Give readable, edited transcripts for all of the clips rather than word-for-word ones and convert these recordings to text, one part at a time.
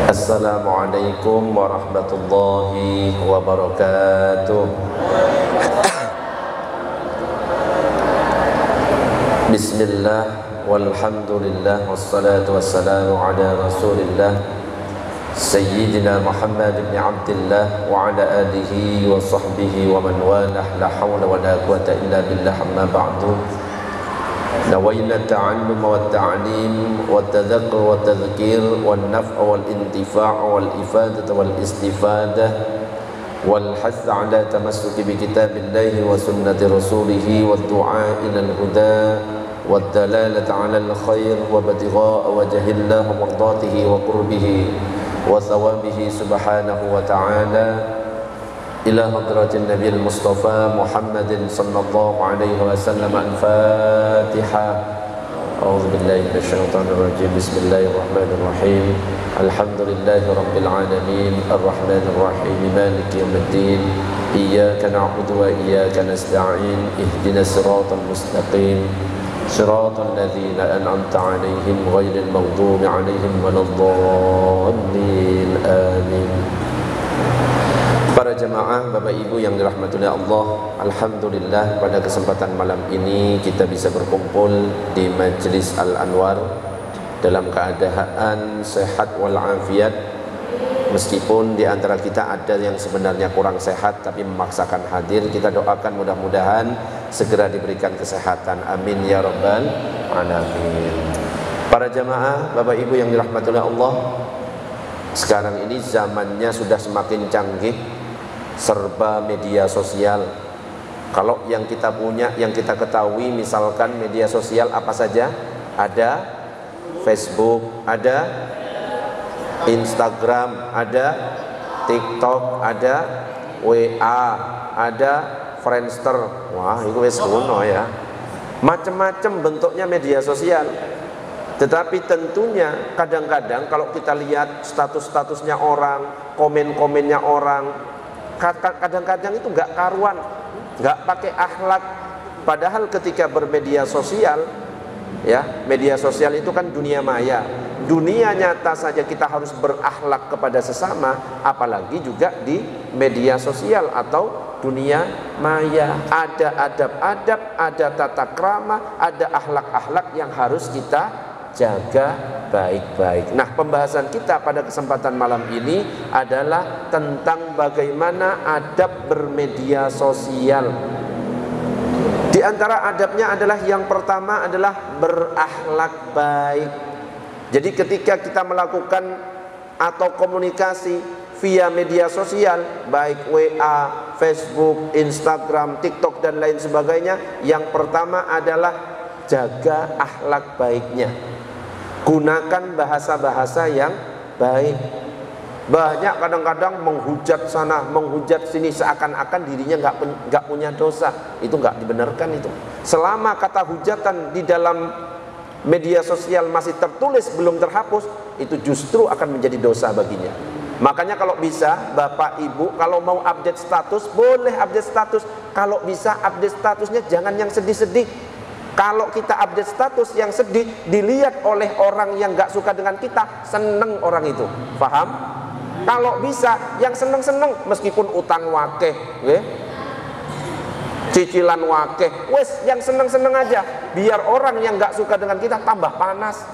Assalamualaikum warahmatullahi wabarakatuh. Bismillah walhamdulillah wassalatu wassalamu ala rasulillah Sayyidina Muhammad ibn Abdillah wa ala alihi wa sahbihi wa man walah, la hawla wa la quwata illa billah, amma ba'du. Nawayna ta'allum wa ta'lim wa tadhakkar wa tadhkir wa naf'a wal intifa' wal ifadah wal istifadah wal hath ala tamassuki bi kitabillahi wa sunnati rasulih wa du'a ila al-huda wa dalalata ala al-khair wa batigha'a wajhillah wa mardatihi wa qurbihi wa thawabihi subhanahu wa ta'ala ila hadratin nabiyil mustafa Muhammadin sallallahu alaihi wasallam. Al-Fatiha. A'udzu billahi minasyaitonir rajim. Bismillahirrahmanirrahim. Alhamdulillahi rabbil alamin, arrahmanir rahim, maliki yaumiddin. Iyyaka na'budu wa iyyaka nasta'in. Ihdinas siratal mustaqim. Siratal ladzina an'amta 'alaihim ghairil maghdubi 'alaihim waladdallin. Amin. Para jemaah, Bapak Ibu yang dirahmati oleh Allah, alhamdulillah pada kesempatan malam ini kita bisa berkumpul di Majlis Al-Anwar dalam keadaan sehat walafiat. Meskipun di antara kita ada yang sebenarnya kurang sehat tapi memaksakan hadir, kita doakan mudah-mudahan segera diberikan kesehatan. Amin ya rabbal alamin. Para jemaah, Bapak Ibu yang dirahmati oleh Allah, sekarang ini zamannya sudah semakin canggih, serba media sosial. Kalau yang kita punya, yang kita ketahui, misalkan media sosial apa saja? Ada Facebook, ada Instagram, ada TikTok, ada WA, ada Friendster. Wah, itu wes kuno ya. Macam-macam bentuknya media sosial. Tetapi tentunya kadang-kadang kalau kita lihat status-statusnya orang, komen-komennya orang, kadang-kadang itu nggak karuan, nggak pakai akhlak. Padahal ketika bermedia sosial, ya, media sosial itu kan dunia maya. Dunia nyata saja kita harus berakhlak kepada sesama, apalagi juga di media sosial atau dunia maya. Ada adab-adab, ada tata krama, ada akhlak-akhlak yang harus kita jaga baik-baik. Nah, pembahasan kita pada kesempatan malam ini adalah tentang bagaimana adab bermedia sosial. Di antara adabnya adalah yang pertama adalah berakhlak baik. Jadi ketika kita melakukan atau komunikasi via media sosial, baik WA, Facebook, Instagram, TikTok dan lain sebagainya, yang pertama adalah jaga akhlak baiknya. Gunakan bahasa-bahasa yang baik. Banyak kadang-kadang menghujat sana, menghujat sini, seakan-akan dirinya nggak punya dosa. Itu nggak dibenarkan itu. Selama kata hujatan di dalam media sosial masih tertulis, belum terhapus, itu justru akan menjadi dosa baginya. Makanya kalau bisa, Bapak Ibu, kalau mau update status, boleh update status. Kalau bisa update statusnya jangan yang sedih-sedih. Kalau kita update status yang sedih, dilihat oleh orang yang gak suka dengan kita, seneng orang itu. Paham? Kalau bisa yang seneng-seneng, meskipun utang wakeh, cicilan wakeh, wes yang seneng-seneng aja. Biar orang yang gak suka dengan kita tambah panas.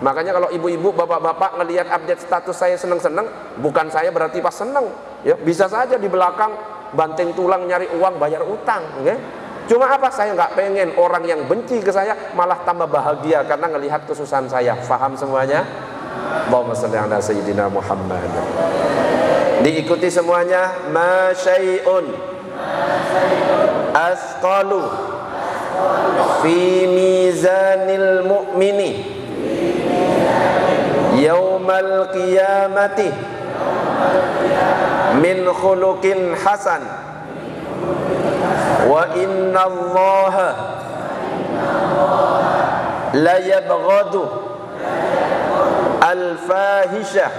Makanya kalau ibu-ibu, bapak-bapak ngelihat update status saya seneng-seneng, bukan saya berarti pas seneng. Ya, bisa saja di belakang banting tulang nyari uang bayar utang. Cuma apa? Saya nggak pengen orang yang benci ke saya malah tambah bahagia karena ngelihat kesusahan saya. Faham semuanya? Allahumma shalli ala sayyidina Muhammad. Diikuti semuanya. Ma syai'un asqalu fi mizanil mu'mini yaumal qiyamati min khuluqin hasan wa inna Allaha la yabghadu al-fahisha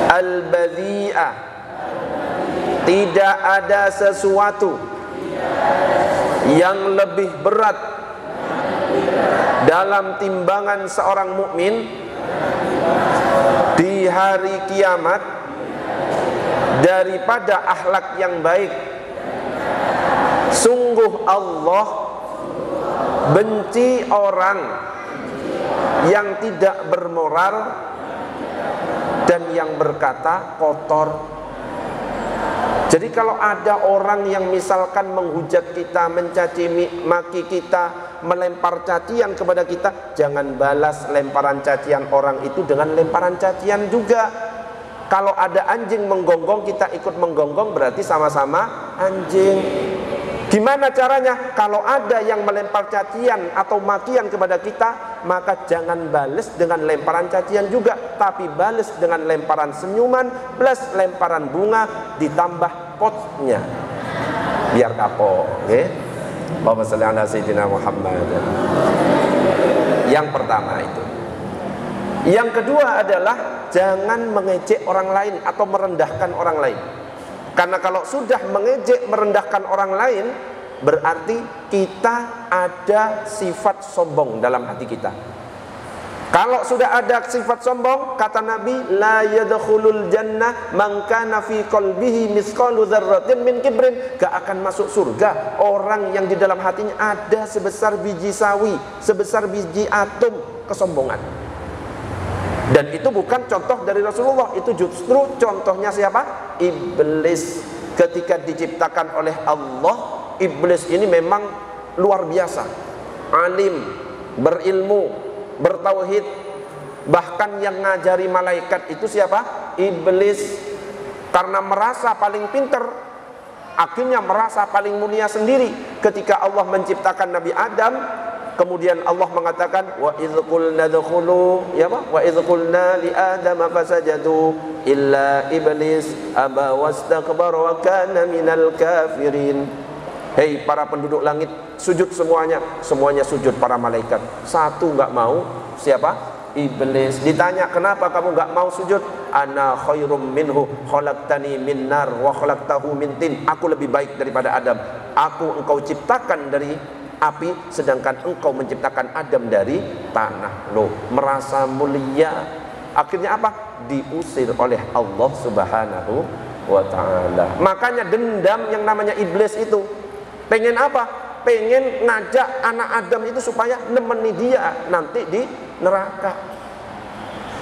al-badhi'a. Tidak ada sesuatu yang lebih berat dalam timbangan seorang mukmin di hari kiamat daripada akhlak yang baik. Sungguh Allah benci orang yang tidak bermoral dan yang berkata kotor. Jadi kalau ada orang yang misalkan menghujat kita, mencaci maki kita, melempar cacian kepada kita, jangan balas lemparan cacian orang itu dengan lemparan cacian juga. Kalau ada anjing menggonggong, kita ikut menggonggong, berarti sama-sama anjing. Gimana caranya? Kalau ada yang melempar cacian atau makian kepada kita, maka jangan bales dengan lemparan cacian juga, tapi bales dengan lemparan senyuman plus lemparan bunga ditambah potnya, biar kapok. Okay? Allahumma shalli ala sayyidina Muhammad. Yang pertama itu. Yang kedua adalah jangan mengejek orang lain atau merendahkan orang lain. Karena kalau sudah mengejek, merendahkan orang lain, berarti kita ada sifat sombong dalam hati kita. Kalau sudah ada sifat sombong, kata Nabi, la yadkhulul jannah man kana fi qalbihi misqalu dzarratin min kibrin. Gak akan masuk surga orang yang di dalam hatinya ada sebesar biji sawi, sebesar biji atom kesombongan. Dan itu bukan contoh dari Rasulullah, itu justru contohnya siapa? Iblis. Ketika diciptakan oleh Allah, iblis ini memang luar biasa, alim, berilmu, bertauhid. Bahkan yang ngajari malaikat itu siapa? Iblis. Karena merasa paling pinter, akhirnya merasa paling mulia sendiri. Ketika Allah menciptakan Nabi Adam, kemudian Allah mengatakan wa idz qulna dkhulu, ya apa? Wa idz qulna li adama fasajadu illa iblis aba wastakbara wa kana minal kafirin. Hei para penduduk langit, sujud semuanya. Semuanya sujud para malaikat. Satu enggak mau, siapa? Iblis. Ditanya, kenapa kamu enggak mau sujud? Ana khairum minhu khalaqtani min nar wa khalaqtahu min tin. Aku lebih baik daripada Adam. Engkau ciptakan dari api, sedangkan engkau menciptakan Adam dari tanah. Loh, merasa mulia. Akhirnya apa? Diusir oleh Allah Subhanahu wa ta'ala. Makanya dendam yang namanya iblis itu. Pengen apa? Pengen ngajak anak Adam itu supaya nemeni dia nanti di neraka.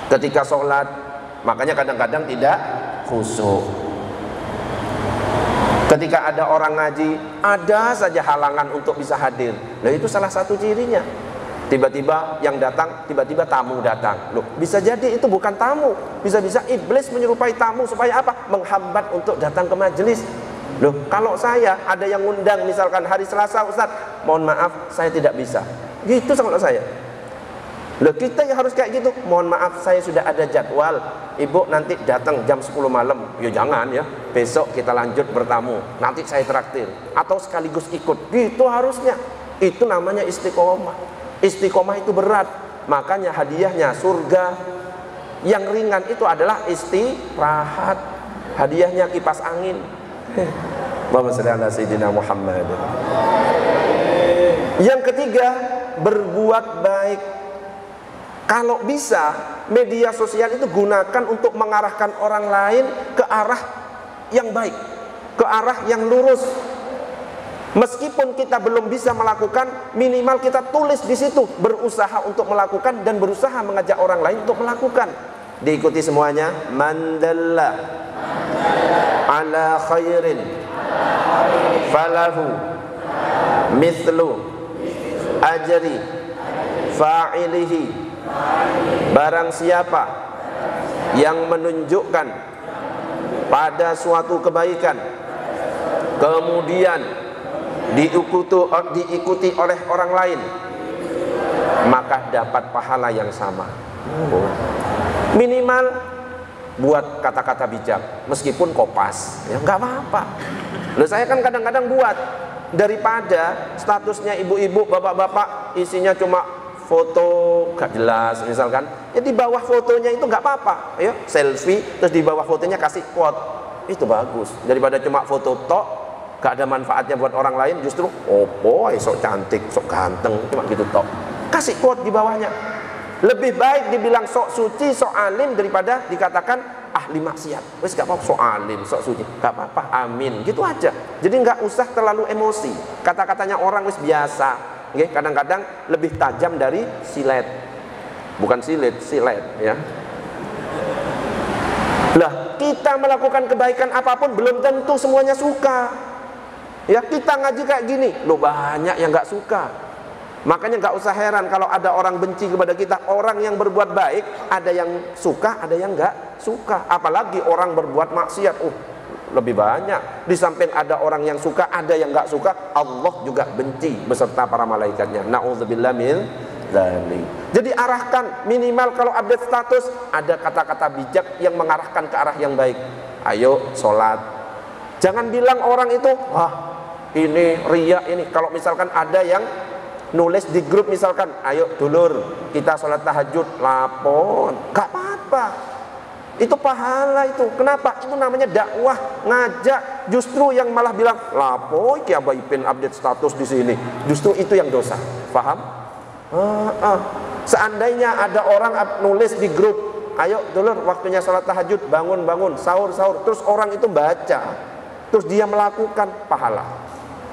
Ketika sholat, makanya kadang-kadang tidak khusyuk. Ketika ada orang ngaji, ada saja halangan untuk bisa hadir. Nah, itu salah satu cirinya. Tiba-tiba yang datang, tiba-tiba tamu datang. Loh, bisa jadi itu bukan tamu. Bisa-bisa iblis menyerupai tamu supaya apa? Menghambat untuk datang ke majelis. Loh, kalau saya ada yang ngundang misalkan hari Selasa, Ustaz, mohon maaf saya tidak bisa. Gitu kalau saya. Loh, kita yang harus kayak gitu. Mohon maaf saya sudah ada jadwal. Ibu nanti datang jam 10 malam. Ya jangan ya. Besok kita lanjut bertamu. Nanti saya traktir atau sekaligus ikut. Gitu harusnya. Itu namanya istiqomah. Istiqomah itu berat. Makanya hadiahnya surga. Yang ringan itu adalah istirahat. Hadiahnya kipas angin. Allahumma shalli ala sayyidina Muhammad. Yang ketiga, berbuat baik. Kalau bisa, media sosial itu gunakan untuk mengarahkan orang lain ke arah yang baik, ke arah yang lurus. Meskipun kita belum bisa melakukan, minimal kita tulis di situ, berusaha untuk melakukan dan berusaha mengajak orang lain untuk melakukan. Diikuti semuanya. Mandalla ala khairin falahu mithlu ajri fa'ilihi. Barang siapa yang menunjukkan pada suatu kebaikan kemudian diikuti oleh orang lain, maka dapat pahala yang sama. Minimal buat kata-kata bijak, meskipun kopas, ya nggak apa-apa. Loh, saya kan kadang-kadang buat, daripada statusnya ibu-ibu, bapak-bapak, isinya cuma foto gak jelas misalkan, ya di bawah fotonya itu nggak apa-apa, ya selfie, terus di bawah fotonya kasih quote, itu bagus. Daripada cuma foto tok, gak ada manfaatnya buat orang lain, justru opo, sok cantik, sok ganteng, cuma gitu tok, kasih quote di bawahnya. Lebih baik dibilang sok suci, sok alim daripada dikatakan ahli maksiat. Wes gak apa-apa sok alim, sok suci, gak apa-apa, amin, gitu aja. Jadi nggak usah terlalu emosi. Kata-katanya orang wes biasa. Oke, kadang-kadang lebih tajam dari silet. Bukan silet, silet ya. Lah, kita melakukan kebaikan apapun belum tentu semuanya suka. Ya, kita ngaji kayak gini, loh banyak yang nggak suka. Makanya nggak usah heran kalau ada orang benci kepada kita. Orang yang berbuat baik ada yang suka, ada yang nggak suka. Apalagi orang berbuat maksiat, lebih banyak. Di samping ada orang yang suka, ada yang nggak suka, Allah juga benci beserta para malaikatnya. Na'udzubillah min dzalik. Jadi arahkan, minimal kalau update status ada kata-kata bijak yang mengarahkan ke arah yang baik. Ayo sholat. Jangan bilang orang itu, ini riya ini. Kalau misalkan ada yang nulis di grup misalkan, ayo dulur kita sholat tahajud, lapon, gak apa-apa, itu pahala itu. Kenapa? Itu namanya dakwah, ngajak. Justru yang malah bilang lapo iki Abah Ipin update status di sini, justru itu yang dosa. Paham? Seandainya ada orang nulis di grup, ayo dulur waktunya sholat tahajud, bangun, sahur, terus orang itu baca, terus dia melakukan, pahala.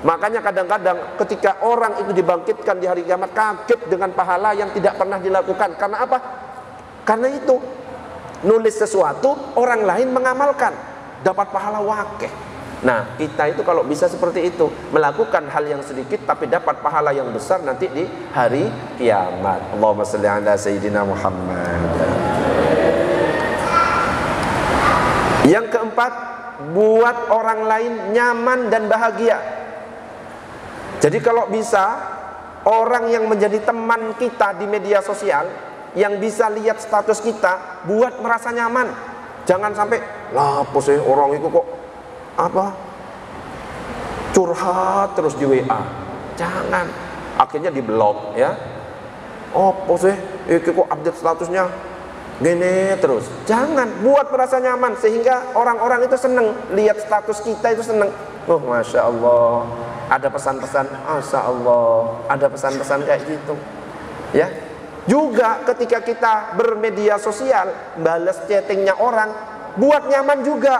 Makanya kadang-kadang ketika orang itu dibangkitkan di hari kiamat, kaget dengan pahala yang tidak pernah dilakukan. Karena apa? Karena itu nulis sesuatu, orang lain mengamalkan, dapat pahala wakeh. Nah, kita itu kalau bisa seperti itu, melakukan hal yang sedikit tapi dapat pahala yang besar nanti di hari kiamat. Allahumma shalli ala sayyidina Muhammad. Yang keempat, buat orang lain nyaman dan bahagia. Jadi kalau bisa, orang yang menjadi teman kita di media sosial, yang bisa lihat status kita, buat merasa nyaman. Jangan sampai, lah apa sih orang itu kok curhat terus di WA. Jangan, akhirnya di blok ya. Apa sih itu kok update statusnya gini terus. Jangan, buat merasa nyaman sehingga orang-orang itu seneng lihat status kita, itu seneng. Masya Allah, ada pesan-pesan, Masya Allah, ada pesan-pesan kayak gitu ya. Juga ketika kita bermedia sosial, balas chattingnya orang, buat nyaman juga.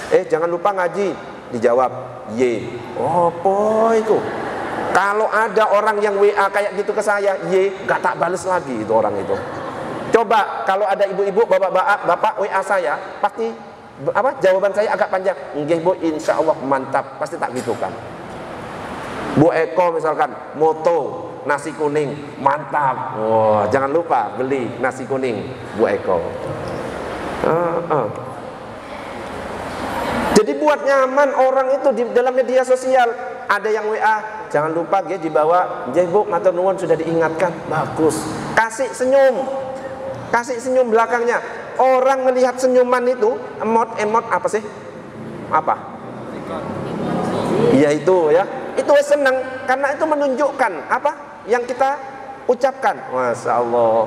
Jangan lupa ngaji, dijawab Y. Apa itu? Kalau ada orang yang WA kayak gitu ke saya, Y, gak tak balas lagi itu orang itu. Coba kalau ada ibu-ibu, bapak WA saya, pasti jawaban saya agak panjang. Nggih Bu, insya Allah mantap, pasti tak gitu kan. Bu Eko misalkan moto nasi kuning mantap, jangan lupa beli nasi kuning Bu Eko. Jadi buat nyaman orang itu di dalam media sosial. Ada yang WA, jangan lupa dia dibawa, nggih Bu matur nuwun sudah diingatkan, bagus. Kasih senyum belakangnya. Orang melihat senyuman itu, emot apa sih? Apa? Iya itu ya. Itu senang karena itu menunjukkan apa yang kita ucapkan. Masya Allah.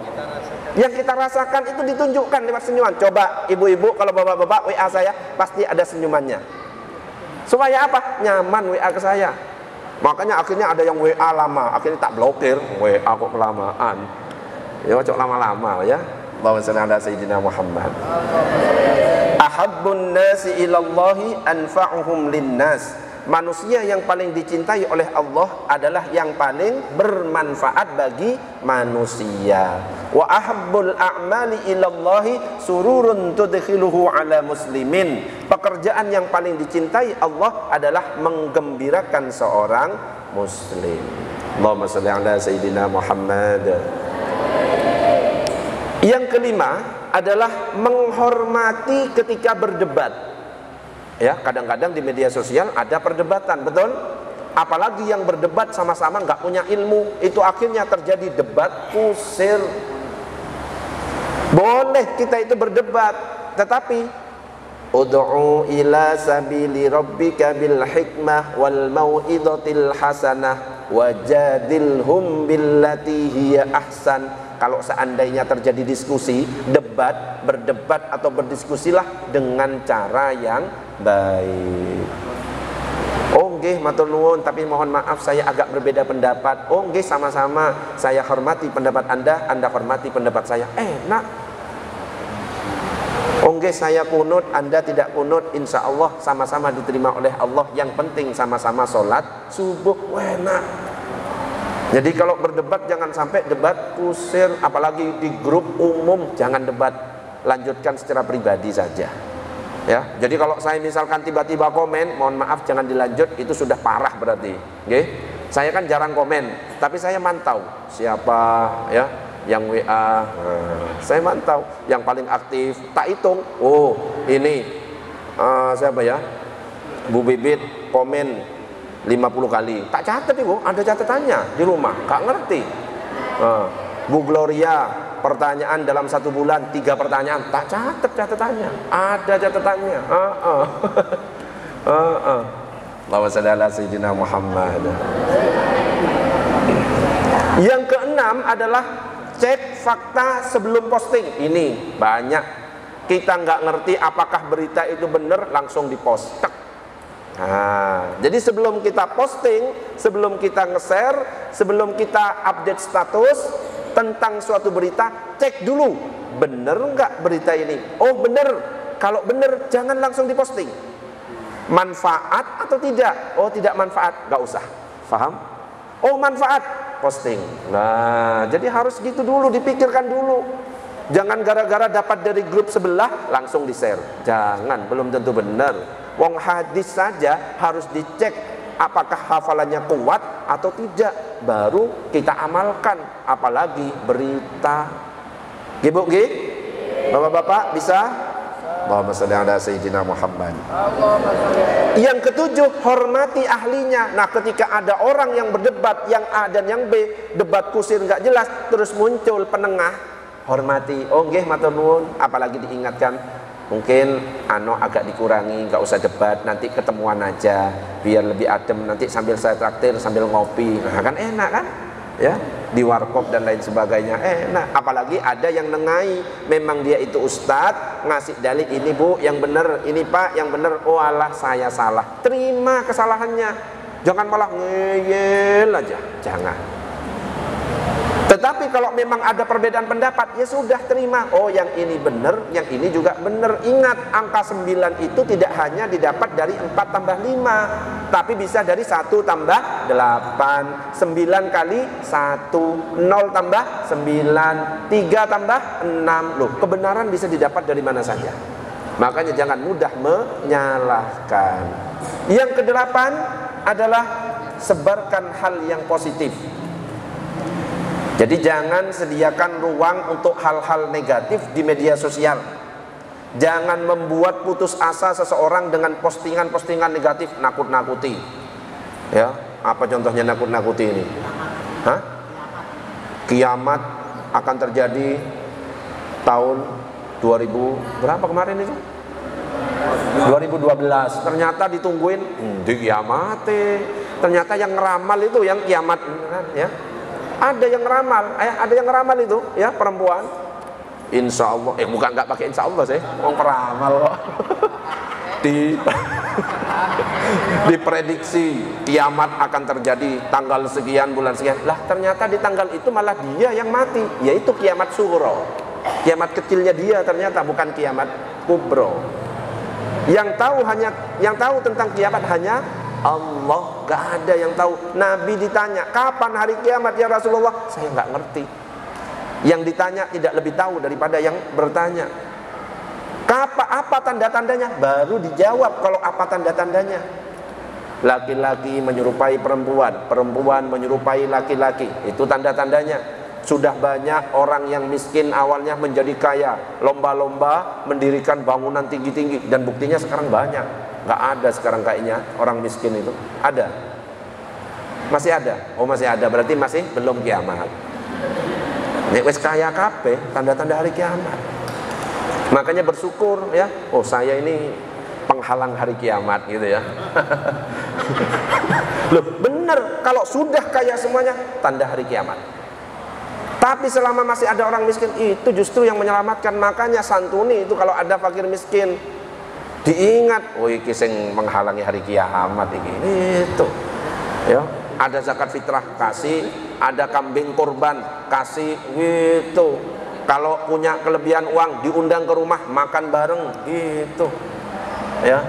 Yang kita rasakan itu ditunjukkan lewat senyuman. Coba ibu-ibu kalau bapak-bapak WA saya pasti ada senyumannya. Supaya apa? Nyaman WA ke saya. Makanya akhirnya ada yang WA lama, akhirnya tak blokir. WA kok kelamaan. Ya cok lama-lama ya. Allahumma shalli ala sayyidina Muhammad. Ahabbun nasi ilallahi anfa'uhum linnas. Manusia yang paling dicintai oleh Allah adalah yang paling bermanfaat bagi manusia. Wa ahabbul a'mali ilallahi sururun tudkhiluhu ala muslimin. Pekerjaan yang paling dicintai Allah adalah menggembirakan seorang muslim. Allahumma shalli ala sayyidina Muhammad. Yang kelima adalah menghormati ketika berdebat. Ya, kadang-kadang di media sosial ada perdebatan, betul? Apalagi yang berdebat sama-sama nggak punya ilmu, itu akhirnya terjadi debat kusir. Boleh kita itu berdebat, tetapi ud'u ila sabili rabbika bil hikmah wal mau'izatil hasanah wajadilhum billati hiya ahsan. Kalau seandainya terjadi diskusi, berdebat atau berdiskusilah dengan cara yang baik. nggih matur nuwun, tapi mohon maaf saya agak berbeda pendapat. Oh nggih, sama-sama, saya hormati pendapat Anda hormati pendapat saya. Enak. Oh nggih, saya kunut, Anda tidak kunut, insya Allah sama-sama diterima oleh Allah. Yang penting sama-sama sholat subuh. Enak. Jadi kalau berdebat jangan sampai debat kusir, apalagi di grup umum, jangan debat, lanjutkan secara pribadi saja. Ya, jadi kalau saya misalkan tiba-tiba komen, mohon maaf jangan dilanjut, itu sudah parah berarti. Oke? Saya kan jarang komen, tapi saya mantau siapa ya yang WA. Saya mantau yang paling aktif, tak hitung. Oh, ini siapa ya? Bu Bibit komen 50 kali. Tak catat Ibu, ada catatannya di rumah, gak ngerti. Bu Gloria pertanyaan dalam 1 bulan 3 pertanyaan, tak catat catatannya, ada catatannya. Allahumma shalli ala sayyidina Muhammad. Yang keenam adalah cek fakta sebelum posting. Ini banyak kita nggak ngerti apakah berita itu benar, langsung dipost. Jadi sebelum kita posting, sebelum kita nge-share, sebelum kita update status tentang suatu berita, cek dulu bener nggak berita ini. Oh bener, kalau bener jangan langsung diposting. Manfaat atau tidak? Oh tidak manfaat, nggak usah. Paham? Oh manfaat, posting. Nah jadi harus gitu dulu, dipikirkan dulu. Jangan gara-gara dapat dari grup sebelah langsung di-share. Jangan, belum tentu benar. Wong hadis saja harus dicek apakah hafalannya kuat atau tidak, baru kita amalkan, apalagi berita. Ibu, bapak-bapak bisa? Allahumma shalli ala sayyidina Muhammad. Yang ketujuh, hormati ahlinya. Nah ketika ada orang yang berdebat, yang A dan yang B, debat kusir nggak jelas, terus muncul penengah, hormati. Oh nggih matur nuwun, apalagi diingatkan, mungkin agak dikurangi, nggak usah debat, nanti ketemuan aja biar lebih adem, nanti sambil saya traktir sambil ngopi. Nah kan enak kan ya, di warkop dan lain sebagainya enak. Apalagi ada yang nengai, memang dia itu ustadz, ngasih dalil, ini bu yang bener, ini pak yang bener. Oh alah saya salah, terima kesalahannya, jangan malah ngeyel aja, jangan. Tetapi kalau memang ada perbedaan pendapat, ya sudah terima. Oh yang ini benar, yang ini juga benar. Ingat, angka 9 itu tidak hanya didapat dari 4 tambah 5, tapi bisa dari 1 tambah 8, 9 kali 1, 0 tambah 9, 3 tambah 6. Loh, kebenaran bisa didapat dari mana saja. Makanya jangan mudah menyalahkan. Yang kedelapan adalah sebarkan hal yang positif. Jadi jangan sediakan ruang untuk hal-hal negatif di media sosial. Jangan membuat putus asa seseorang dengan postingan-postingan negatif, nakut-nakuti. Ya, apa contohnya nakut-nakuti ini? Hah? Kiamat akan terjadi tahun 2000 berapa kemarin itu? 2012. Ternyata ditungguin di kiamat. Ternyata yang ngeramal itu yang kiamat ya. Ada yang ramal, ada yang ramal itu, ya perempuan. Insya Allah, bukan nggak pakai insya Allah sih, orang peramal kok. Diprediksi kiamat akan terjadi tanggal sekian, bulan sekian. Lah ternyata di tanggal itu malah dia yang mati, yaitu kiamat sughra. Kiamat kecilnya dia ternyata, bukan kiamat kubro. Yang tahu tentang kiamat hanya Allah, gak ada yang tahu. Nabi ditanya, kapan hari kiamat ya Rasulullah? Saya gak ngerti. Yang ditanya tidak lebih tahu daripada yang bertanya. Apa tanda-tandanya? Baru dijawab kalau apa tanda-tandanya. Laki-laki menyerupai perempuan, perempuan menyerupai laki-laki, itu tanda-tandanya. Sudah banyak orang yang miskin awalnya menjadi kaya, lomba-lomba mendirikan bangunan tinggi-tinggi, dan buktinya sekarang banyak. Nggak ada sekarang kayaknya orang miskin itu. Ada? Masih ada? Oh masih ada, berarti masih belum kiamat. Nek wis kaya kabeh, tanda-tanda hari kiamat. Makanya bersyukur ya. Oh saya ini penghalang hari kiamat gitu ya. Loh bener, kalau sudah kaya semuanya tanda hari kiamat. Tapi selama masih ada orang miskin, itu justru yang menyelamatkan. Makanya santuni itu kalau ada fakir miskin. Diingat, oh iki sing menghalangi hari kiamat iki. Itu. Ya, ada zakat fitrah kasih, ada kambing kurban kasih gitu. Kalau punya kelebihan uang diundang ke rumah makan bareng gitu. Ya.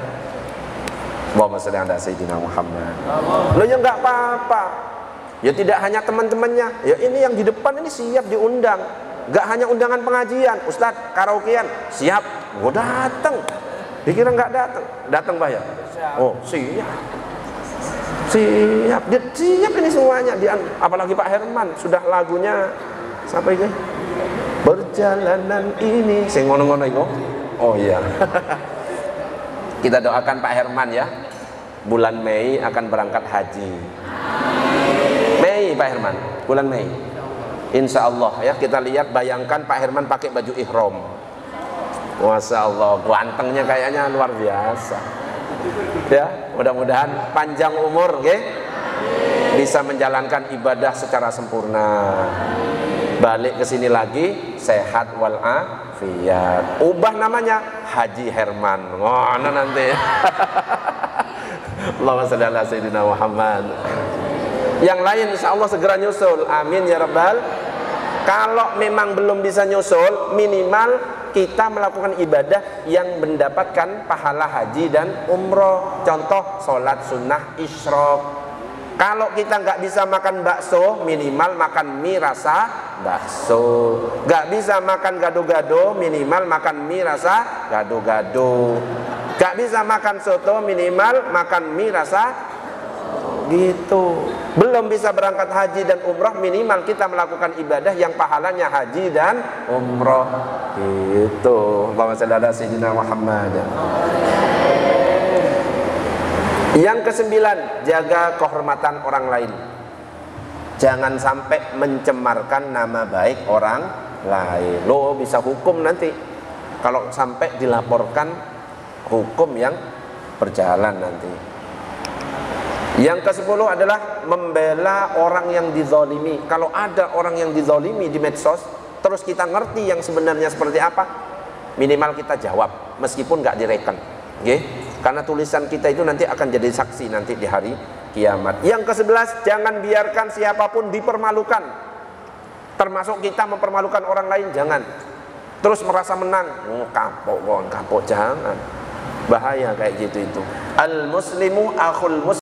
Allahumma shalli ala sayyidina Muhammad. Lo ya nggak apa-apa. Ya tidak hanya teman-temannya. Ya ini yang di depan ini siap diundang. Nggak hanya undangan pengajian, Ustadz karaokean siap, gue datang. Dikira nggak datang, datang Pak ya? Oh siap, siap, dia siap ini semuanya. Apalagi Pak Herman sudah lagunya siapa ini? Perjalanan ini, saya ngono-ngono itu. Oh iya. Kita doakan Pak Herman ya. Bulan Mei akan berangkat haji. Mei Pak Herman, bulan Mei. Insya Allah ya, kita lihat, bayangkan Pak Herman pakai baju ihram. Masya Allah, gantengnya kayaknya luar biasa. Ya, mudah-mudahan panjang umur, okay? Bisa menjalankan ibadah secara sempurna. Balik ke sini lagi sehat walafiat. Ubah namanya Haji Herman. Oh, nanti. Allahumma shalli ala sayyidina Muhammad. Yang lain insya Allah segera nyusul, amin ya rabbal. Kalau memang belum bisa nyusul, minimal kita melakukan ibadah yang mendapatkan pahala haji dan umroh. Contoh sholat sunnah isyraq. Kalau kita nggak bisa makan bakso, minimal makan mie rasa bakso. Nggak bisa makan gado-gado, minimal makan mie rasa gado-gado. Nggak bisa makan soto, minimal makan mie rasa gitu. Belum bisa berangkat haji dan umroh, minimal kita melakukan ibadah yang pahalanya haji dan umroh gitu. Allahumma shalli ala sayyidina Muhammad. Yang kesembilan, jaga kehormatan orang lain. Jangan sampai mencemarkan nama baik orang lain. Lo bisa hukum nanti kalau sampai dilaporkan hukum yang berjalan nanti. Yang ke-10 adalah membela orang yang dizalimi. Kalau ada orang yang dizalimi di medsos, terus kita ngerti yang sebenarnya seperti apa, minimal kita jawab meskipun nggak direkam, okay? Karena tulisan kita itu nanti akan jadi saksi nanti di hari kiamat. Yang ke-11, jangan biarkan siapapun dipermalukan, termasuk kita mempermalukan orang lain. Jangan terus merasa menang, kapok, jangan, bahaya kayak gitu. Itu al muslimu akhul muslim.